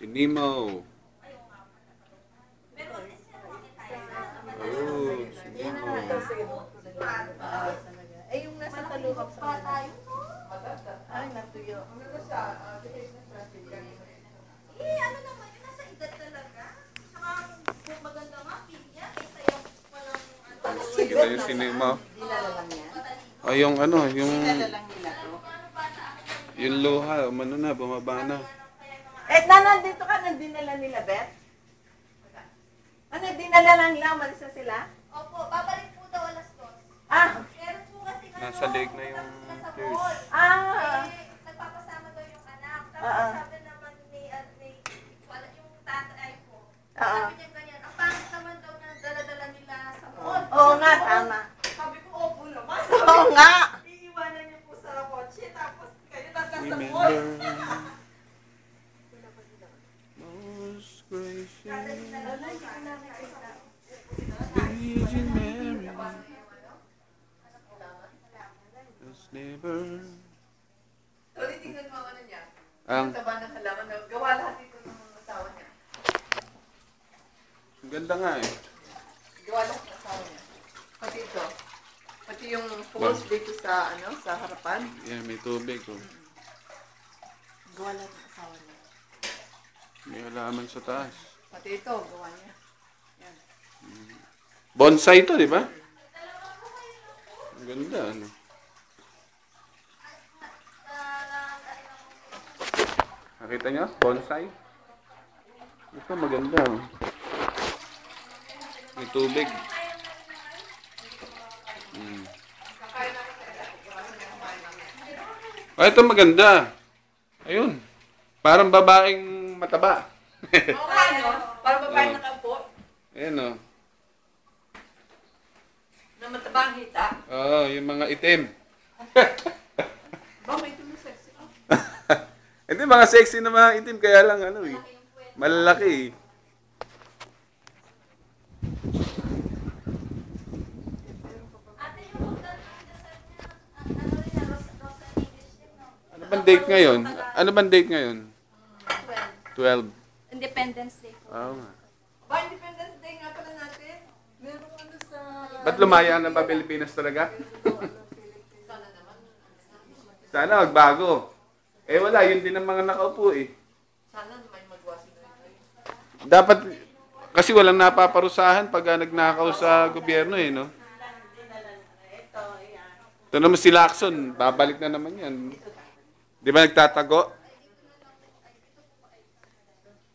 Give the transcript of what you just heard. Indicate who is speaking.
Speaker 1: Si Nemo. Oh, si Nemo.
Speaker 2: Eh, yung nasa kalukap sa kanila. Ay, natuyo.
Speaker 3: Eh, ano naman, yung nasa edad talaga. Saka, kung maganda nga, pinya, kaysa yung walang ano.
Speaker 1: Kita yung si Nemo.
Speaker 2: Dinala lang yan.
Speaker 1: Ay, yung ano, yung...
Speaker 2: Dinala lang nila to.
Speaker 1: Yung luha, umano na, bumaba na.
Speaker 2: Eh, nandito ka, nandinala nila, Beth? Ano, dinala lang nila, umalis na sila?
Speaker 3: Opo, babalik po daw alas 2.
Speaker 2: Ah,
Speaker 3: Meron po kasi
Speaker 1: Nasa lake na yung
Speaker 3: sa
Speaker 1: tears.
Speaker 3: mall.
Speaker 2: ah.
Speaker 3: Eh, nagpapasama daw yung anak.
Speaker 2: Ah,
Speaker 3: Tapos
Speaker 2: ah.
Speaker 3: sabi naman ni, wala yung tatay po.
Speaker 2: Ah,
Speaker 3: Sabi niya ganyan, ang pangit naman daw na dala-dala nila sa mall.
Speaker 2: Oo nga, tama.
Speaker 3: Sabi ko, opo naman.
Speaker 2: Oo nga.
Speaker 3: Iiwanan niyo po sa kotse, tapos kayo nasa sa mall.
Speaker 1: Remember most gracious Virgin Mary has never
Speaker 4: Sorry, tingnan mo ang ano niya.
Speaker 1: ang
Speaker 4: Ang taba ng halaman na gawa lahat ito ng mga asawa niya.
Speaker 1: ganda nga eh.
Speaker 4: Gawa lahat ng asawa niya. Pati ito. Pati yung poles dito sa ano sa harapan.
Speaker 1: Yan, may tubig oh.
Speaker 4: Gawa lahat ng asawa niya.
Speaker 1: May halaman sa taas.
Speaker 4: Pati ito, gawa niya. Yan.
Speaker 1: Bonsai to, di ba? Ang ganda, ano? Nakita niyo? Bonsai? Ito, maganda. Oh. May tubig. Ah, ito maganda. Ayun. Parang babaeng mataba.
Speaker 4: Oo nga, no? Para babae nakaupo
Speaker 1: Ayan, oh.
Speaker 4: na matabang hita.
Speaker 1: Oo, yung mga itim.
Speaker 4: Ba, may ito na sexy.
Speaker 1: Hindi, mga sexy na mga itim. Kaya lang, ano eh. Malalaki eh.
Speaker 3: Ate, yung magdadasal niya, ano rin na, Rosa English din, no?
Speaker 1: Ano bang date ngayon? Ano bang date ngayon? 12.
Speaker 3: 12. Independence Day po.
Speaker 1: Oo nga.
Speaker 4: Ba, Independence Day nga pala natin. Meron ano sa...
Speaker 1: Ba't lumaya na ba Pilipinas talaga?
Speaker 4: Sana naman.
Speaker 1: Sana magbago. Eh wala, yun din ang mga nakaupo eh.
Speaker 4: Sana may magwasi na ito.
Speaker 1: Dapat, kasi walang napaparusahan pag nagnakaw sa gobyerno eh, no? Ito naman si Lacson, babalik na naman yan. Di ba nagtatago?